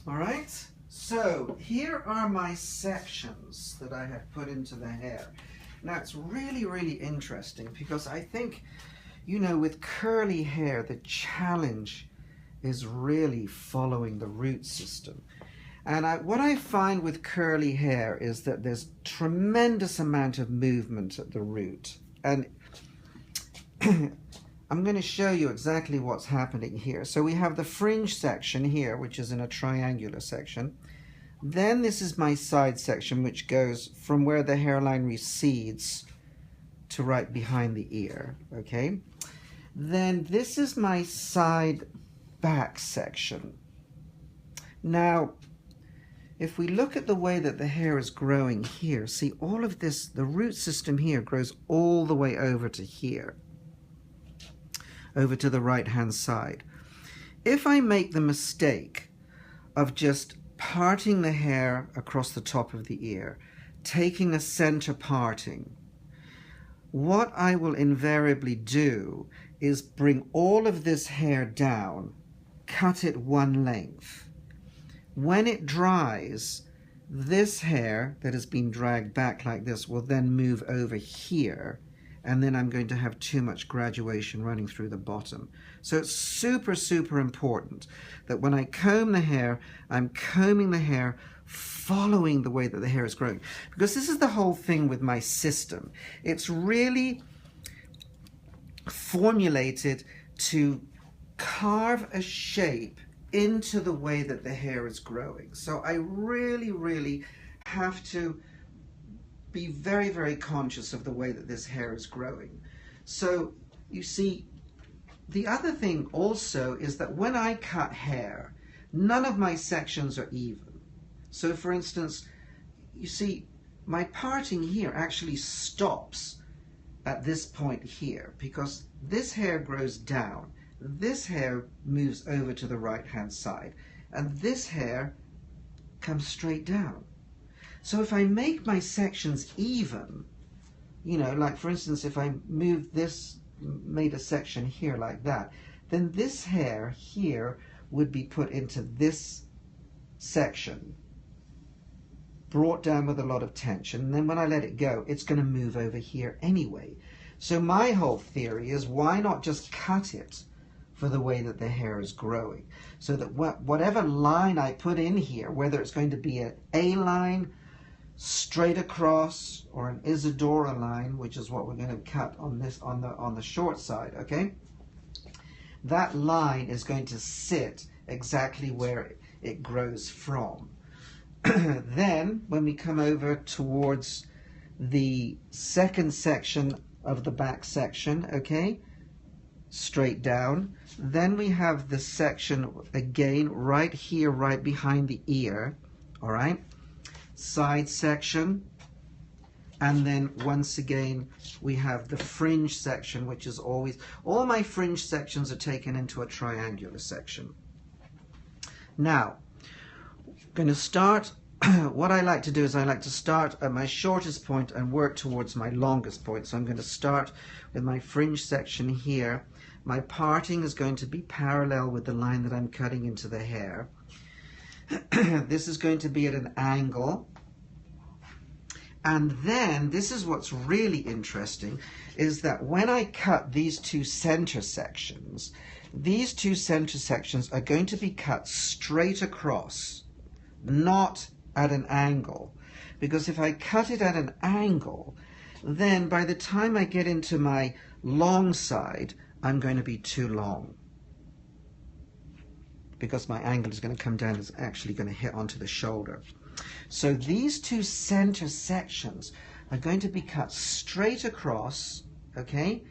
All right, so here are my sections that I have put into the hair. Now it's really, really interesting because I think, you know, with curly hair, the challenge is really following the root system. And what I find with curly hair is that there's tremendous amount of movement at the root. And I'm going to show you exactly what's happening here. So we have the fringe section here, which is in a triangular section. Then this is my side section, which goes from where the hairline recedes to right behind the ear, okay? Then this is my side back section. Now, if we look at the way that the hair is growing here, see all of this, the root system here grows all the way over to here, over to the right-hand side. If I make the mistake of just parting the hair across the top of the ear, taking a center parting, what I will invariably do is bring all of this hair down, cut it one length. When it dries, this hair that has been dragged back like this will then move over here, and then I'm going to have too much graduation running through the bottom. So it's super, super important that when I comb the hair, I'm combing the hair following the way that the hair is growing. Because this is the whole thing with my system. It's really formulated to carve a shape into the way that the hair is growing. So I really, really have to be very, very conscious of the way that this hair is growing. So you see, the other thing also is that when I cut hair, none of my sections are even. So for instance, you see, my parting here actually stops at this point here because this hair grows down, this hair moves over to the right-hand side, and this hair comes straight down. So if I make my sections even, you know, like for instance, if I moved this, made a section here like that, then this hair here would be put into this section, brought down with a lot of tension, and then when I let it go, it's going to move over here anyway. So my whole theory is, why not just cut it for the way that the hair is growing, so that whatever line I put in here, whether it's going to be an A line, straight across, or an Isadora line, which is what we're going to cut on this on the short side, okay? That line is going to sit exactly where it grows from. Then when we come over towards the second section of the back section, okay, straight down, then we have the section again right here, right behind the ear, all right, side section, and then once again we have the fringe section, which is always, all my fringe sections are taken into a triangular section. Now, I'm going to start, what I like to do is I like to start at my shortest point and work towards my longest point. So I'm going to start with my fringe section here. My parting is going to be parallel with the line that I'm cutting into the hair. This is going to be at an angle. And then, this is what's really interesting, is that when I cut these two center sections are going to be cut straight across, not at an angle. Because if I cut it at an angle, then by the time I get into my long side, I'm going to be too long. Because my angle is going to come down, it's actually going to hit onto the shoulder. So these two center sections are going to be cut straight across, okay?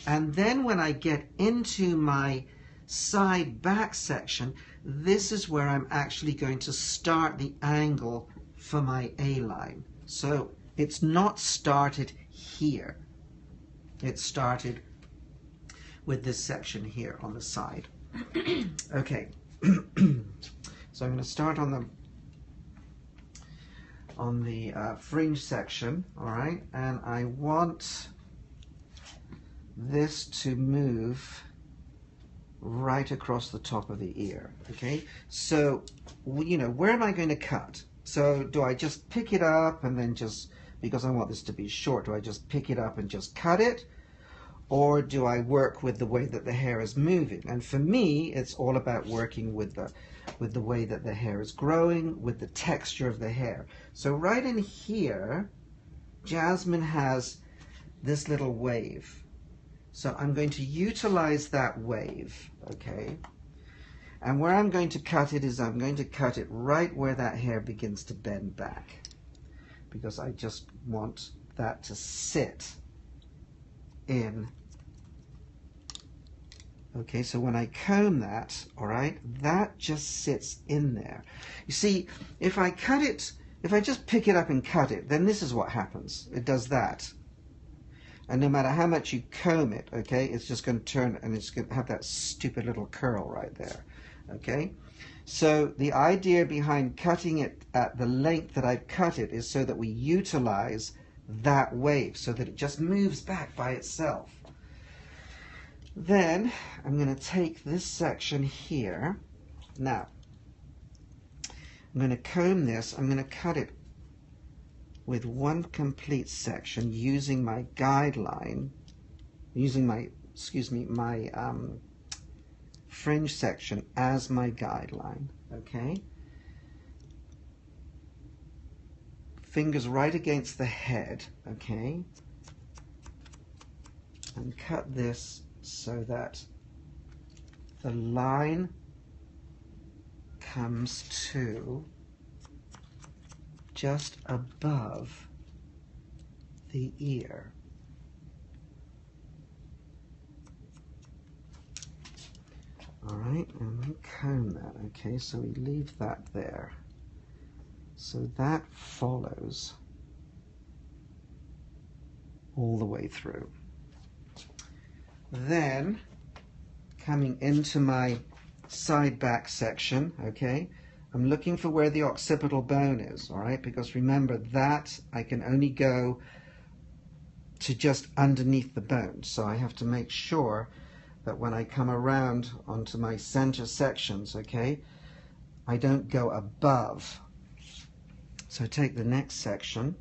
And then when I get into my side back section, this is where I'm actually going to start the angle for my A-line. So it's not started here. It started with this section here on the side. Okay. So I'm going to start on the fringe section, all right, and I want this to move right across the top of the ear, okay? So you know, where am I going to cut? So do I just pick it up and then just, because I want this to be short, do I just pick it up and just cut it? Or do I work with the way that the hair is moving? And for me, it's all about working with the way that the hair is growing, with the texture of the hair. So right in here, Jazzmyn has this little wave. So I'm going to utilize that wave, okay? And where I'm going to cut it is I'm going to cut it right where that hair begins to bend back, because I just want that to sit in. Okay, so when I comb that, all right, that just sits in there. You see, if I cut it, if I just pick it up and cut it, then this is what happens. It does that. And no matter how much you comb it, okay, it's just going to turn and it's going to have that stupid little curl right there. Okay, so the idea behind cutting it at the length that I've cut it is so that we utilize that wave, so that it just moves back by itself. Then I'm going to take this section here. Now, I'm going to comb this. I'm going to cut it with one complete section using my guideline, using my, my fringe section as my guideline, okay? Fingers right against the head, okay? And cut this so that the line comes to just above the ear. All right, and we comb that, okay, so we leave that there. So that follows all the way through. Then, coming into my side back section, okay, I'm looking for where the occipital bone is, all right, because remember that I can only go to just underneath the bone. So I have to make sure that when I come around onto my center sections, okay, I don't go above. So take the next section,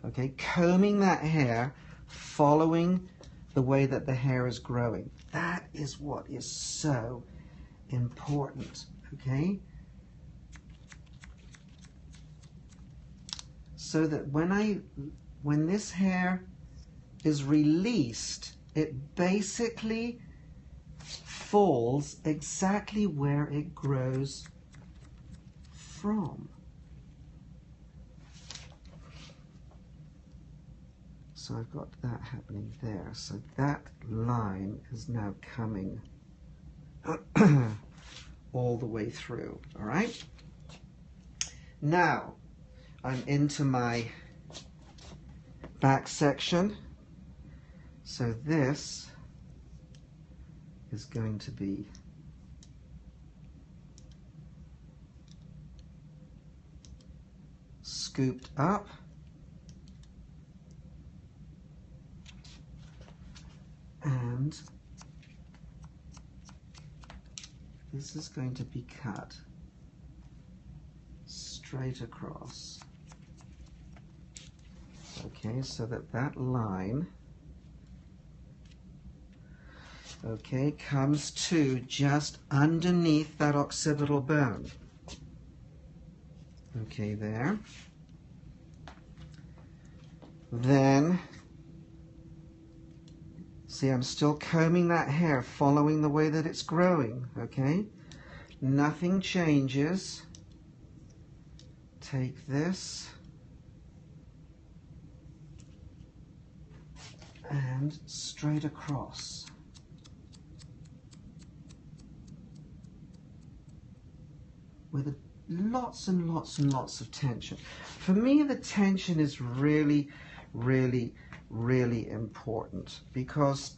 okay, combing that hair, following the way that the hair is growing. That is what is so important, okay? So that when this hair is released, it basically falls exactly where it grows from. So I've got that happening there. So that line is now coming all the way through, all right? Now, I'm into my back section. So this is going to be scooped up. And this is going to be cut straight across. Okay, so that line, okay, comes to just underneath that occipital bone. Okay, there. Then, see, I'm still combing that hair, following the way that it's growing, okay? Nothing changes. Take this and straight across. With lots and lots and lots of tension. For me, the tension is really, really, really important, because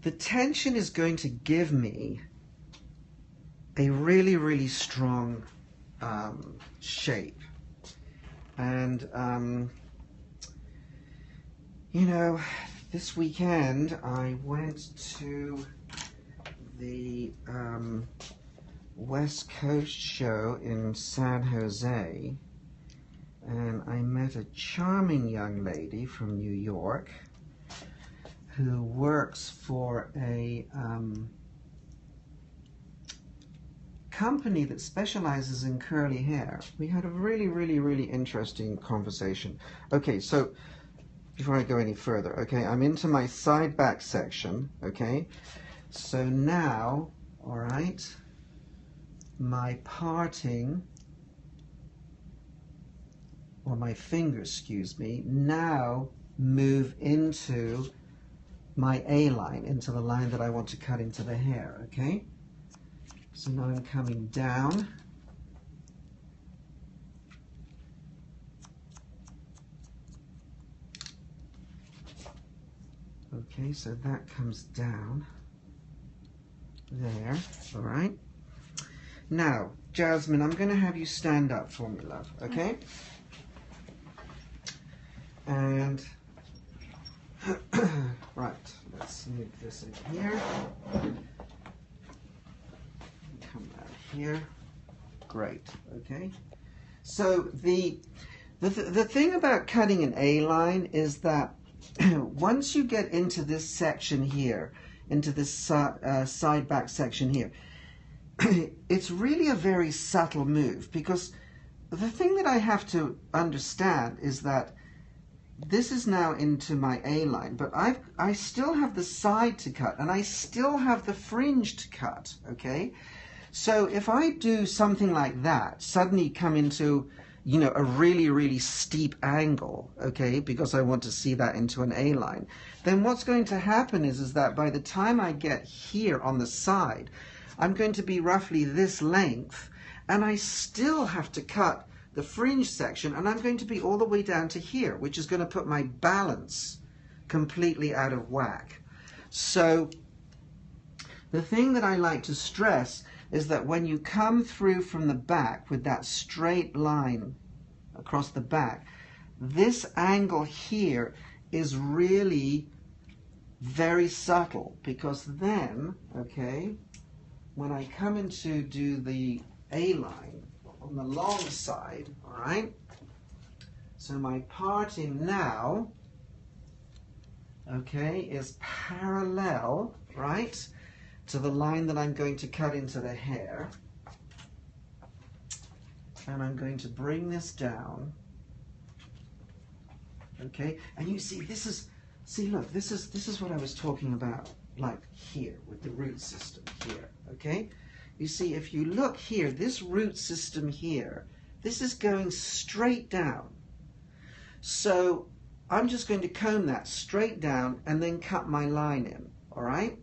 the tension is going to give me a really, really strong shape. And you know, this weekend I went to the West Coast show in San Jose, and I met a charming young lady from New York who works for a company that specializes in curly hair. We had a really interesting conversation. Okay, so before I go any further, okay, I'm into my side back section, okay? So now, all right, my parting, or my fingers, excuse me, now move into my A-line, into the line that I want to cut into the hair, okay? So now I'm coming down. Okay, so that comes down there, all right? Now, Jazzmyn, I'm going to have you stand up for me, love, okay? And, right, let's move this in here. Come out here. Great, okay? So the thing about cutting an A-line is that once you get into this section here, into this side back section here, it's really a very subtle move, because the thing that I have to understand is that this is now into my A-line, but I still have the side to cut, and I still have the fringe to cut, okay? So if I do something like that, suddenly come into, you know, a really steep angle, okay, because I want to see that into an A-line, then what's going to happen is that by the time I get here on the side, I'm going to be roughly this length, and I still have to cut the fringe section, and I'm going to be all the way down to here, which is going to put my balance completely out of whack. So the thing that I like to stress is that when you come through from the back with that straight line across the back, this angle here is really very subtle, because then, okay, when I come in to do the A-line on the long side, all right, so my parting now, okay, is parallel, right, to the line that I'm going to cut into the hair, and I'm going to bring this down, okay, and you see this is, look, this is what I was talking about, like here with the root system here, okay? You see, if you look here, this root system here, this is going straight down. So I'm just going to comb that straight down and then cut my line in, all right?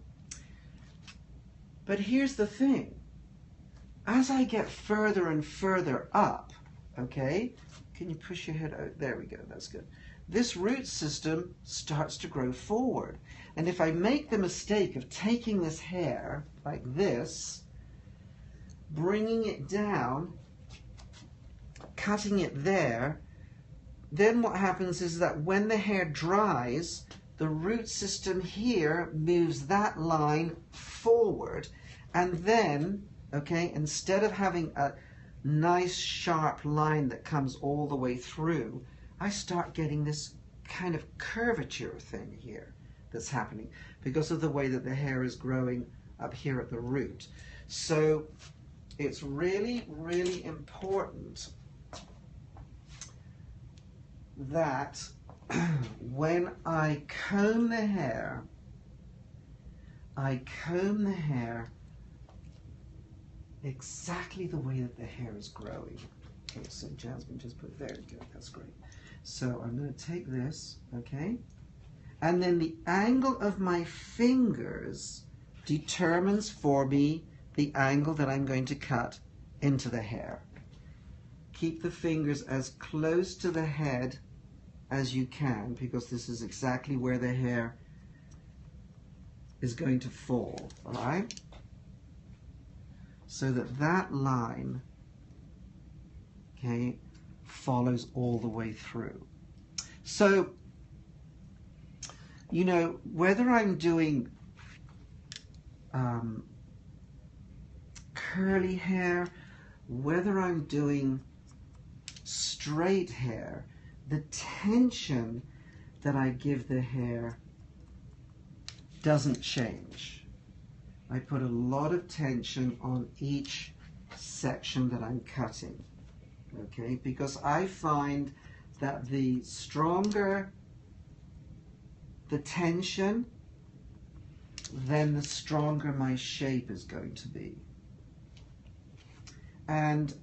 But here's the thing. As I get further and further up, okay, can you push your head out? There we go, that's good. This root system starts to grow forward. And if I make the mistake of taking this hair like this, bringing it down, cutting it there, then what happens is that when the hair dries, the root system here moves that line forward, and then, okay, instead of having a nice sharp line that comes all the way through, I start getting this kind of curvature thing here that's happening because of the way that the hair is growing up here at the root. So it's really important that when I comb the hair, I comb the hair exactly the way that the hair is growing. Okay, so Jazzmyn just put, very good, that's great. So I'm going to take this, okay, and then the angle of my fingers determines for me the angle that I'm going to cut into the hair. Keep the fingers as close to the head as you can, because this is exactly where the hair is going to fall, all right? So that that line, okay, follows all the way through. So, you know, whether I'm doing curly hair, whether I'm doing straight hair, the tension that I give the hair doesn't change. I put a lot of tension on each section that I'm cutting, okay? Because I find that the stronger the tension, then the stronger my shape is going to be. And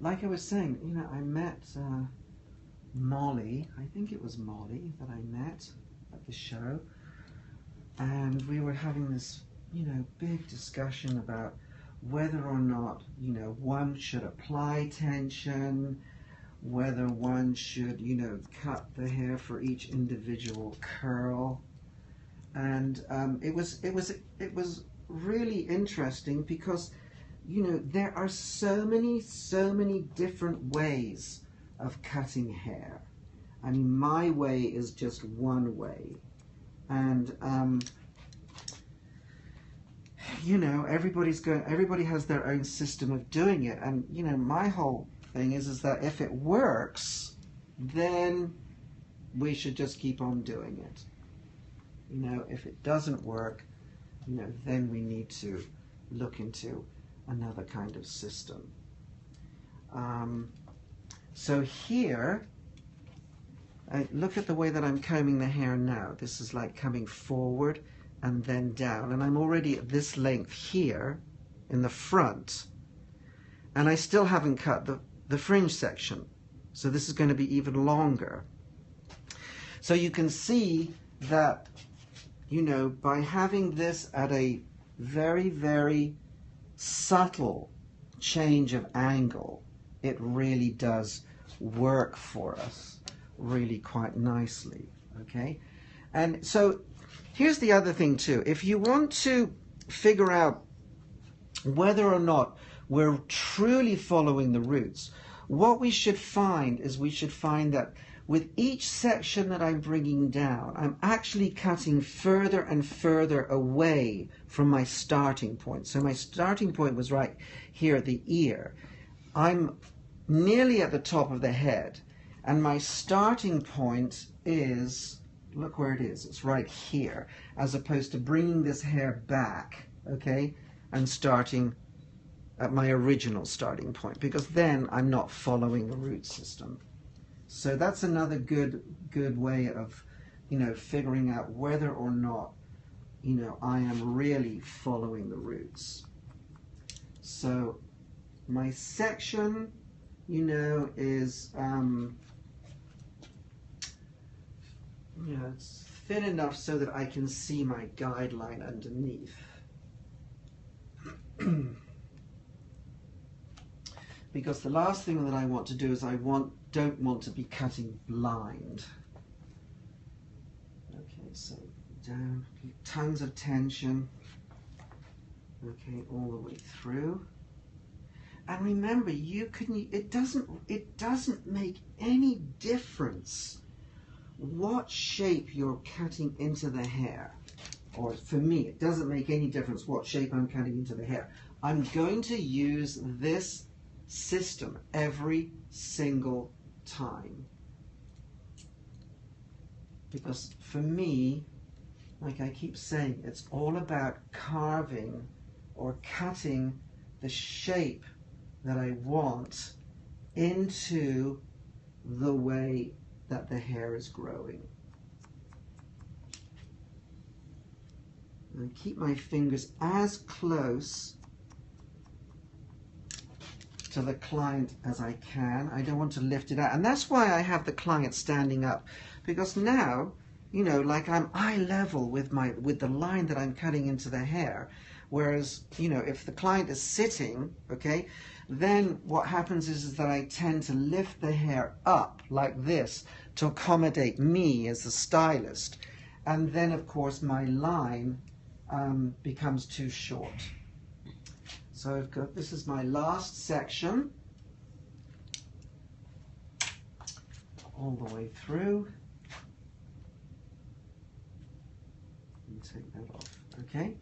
like I was saying, you know, I met Molly, I think it was Molly that I met at the show, and we were having this, you know, big discussion about whether or not, you know, one should apply tension, whether one should, you know, cut the hair for each individual curl. And it was really interesting because, you know, there are so many different ways of cutting hair. I mean, my way is just one way, and you know, everybody has their own system of doing it, and you know, my whole thing is that if it works, then we should just keep on doing it. You know, if it doesn't work, you know, then we need to look into another kind of system. So here, look at the way that I'm combing the hair now. This is like coming forward and then down, and I'm already at this length here in the front, and I still haven't cut the fringe section, so this is going to be even longer. So you can see that, you know, by having this at a very subtle change of angle, it really does work for us really quite nicely, okay? And so here's the other thing too. If you want to figure out whether or not we're truly following the roots, what we should find is we should find that with each section that I'm bringing down, I'm actually cutting further and further away from my starting point. So my starting point was right here at the ear. I'm nearly at the top of the head, and my starting point is, look where it is, it's right here, as opposed to bringing this hair back, okay, and starting at my original starting point, because then I'm not following the root system. So that's another good way of, you know, figuring out whether or not, you know, I am really following the roots. So my section, you know, is, you know, it's thin enough so that I can see my guideline underneath. Because the last thing that I want to do is don't want to be cutting blind. Okay, so down, tons of tension. Okay, all the way through. And remember, it doesn't make any difference what shape you're cutting into the hair. Or for me, it doesn't make any difference what shape I'm cutting into the hair. I'm going to use this system every single time. Because for me, like I keep saying, it's all about carving or cutting the shape that I want into the way that the hair is growing. And keep my fingers as close to the client as I can. I don't want to lift it out. And that's why I have the client standing up, because now, you know, like I'm eye level with the line that I'm cutting into the hair. Whereas, you know, if the client is sitting, okay, then what happens is that I tend to lift the hair up like this to accommodate me as the stylist. And then, of course, my line becomes too short. So I've got, this is my last section, all the way through. And take that off, okay?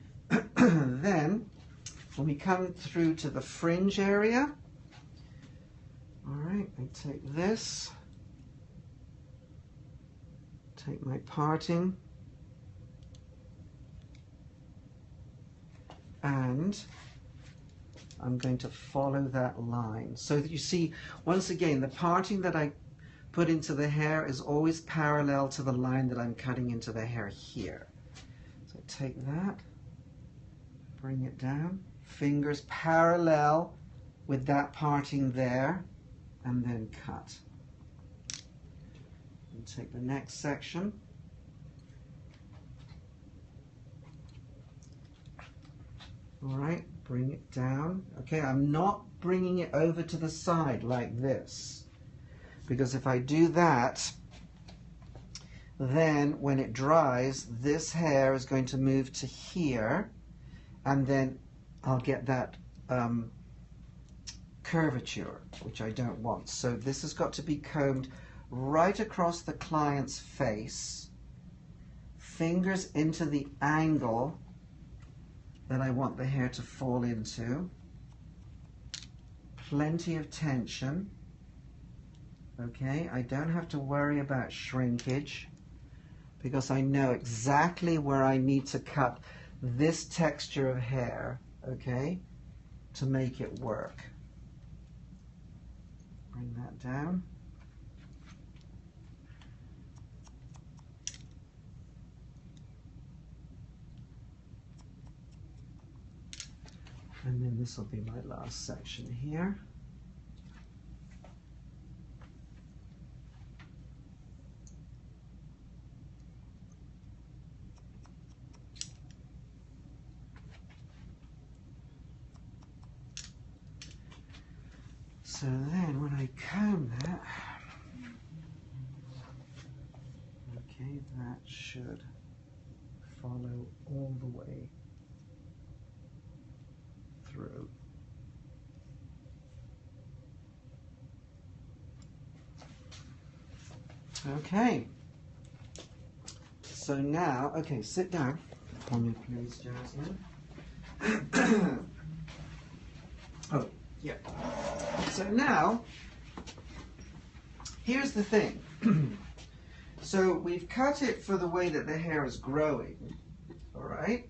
Then, when we come through to the fringe area, all right, I take this, take my parting, and I'm going to follow that line. So that you see, once again, the parting that I put into the hair is always parallel to the line that I'm cutting into the hair here. So take that, bring it down, fingers parallel with that parting there, and then cut. And take the next section. All right, bring it down. Okay, I'm not bringing it over to the side like this, because if I do that, then when it dries, this hair is going to move to here, and then I'll get that curvature, which I don't want. So this has got to be combed right across the client's face, fingers into the angle that I want the hair to fall into, plenty of tension. Okay, I don't have to worry about shrinkage because I know exactly where I need to cut this texture of hair, okay, to make it work. Bring that down. And then this will be my last section here. So then when I comb that, okay, that should follow all the way through. Okay. So now, okay, sit down for me, please, Jazzmyn. Oh, yeah. So now, here's the thing. So we've cut it for the way that the hair is growing, all right?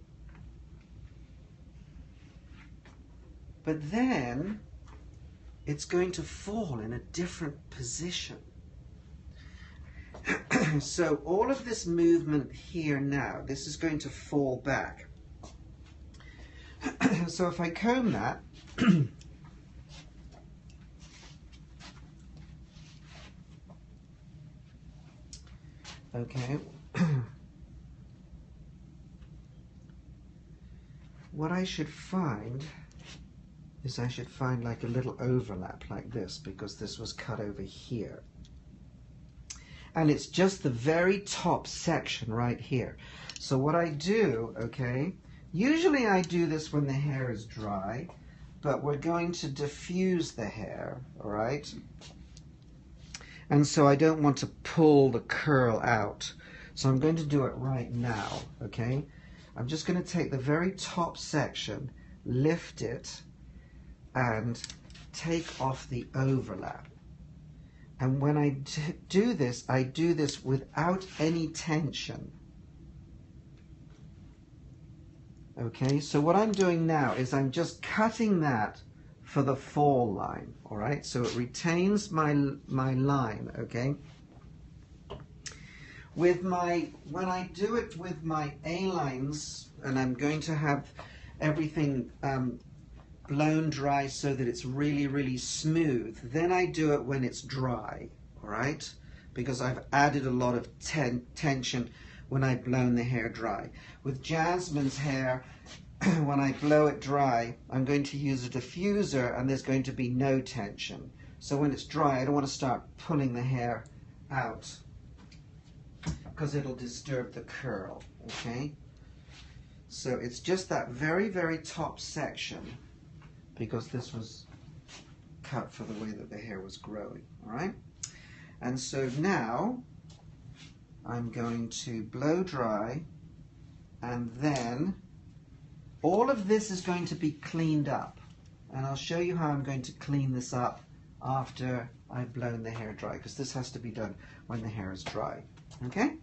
But then it's going to fall in a different position. So all of this movement here now, this is going to fall back. So if I comb that, okay, what I should find is I should find like a little overlap like this, because this was cut over here. And it's just the very top section right here. So what I do, okay, usually I do this when the hair is dry, but we're going to diffuse the hair, all right? And so I don't want to pull the curl out. So I'm going to do it right now, okay? I'm just going to take the very top section, lift it, and take off the overlap. And when I do this, I do this without any tension. Okay, so what I'm doing now is I'm just cutting that for the fall line, all right? So it retains my line, okay? When I do it with my A-lines, and I'm going to have everything blown dry so that it's really, really smooth, then I do it when it's dry, all right? Because I've added a lot of tension when I've blown the hair dry. With Jazzmyn's hair, when I blow it dry, I'm going to use a diffuser and there's going to be no tension. So when it's dry, I don't want to start pulling the hair out because it'll disturb the curl, okay? So it's just that very, very top section, because this was cut for the way that the hair was growing, all right? And so now I'm going to blow dry, and then All of this is going to be cleaned up, and I'll show you how I'm going to clean this up after I've blown the hair dry, because this has to be done when the hair is dry. Okay?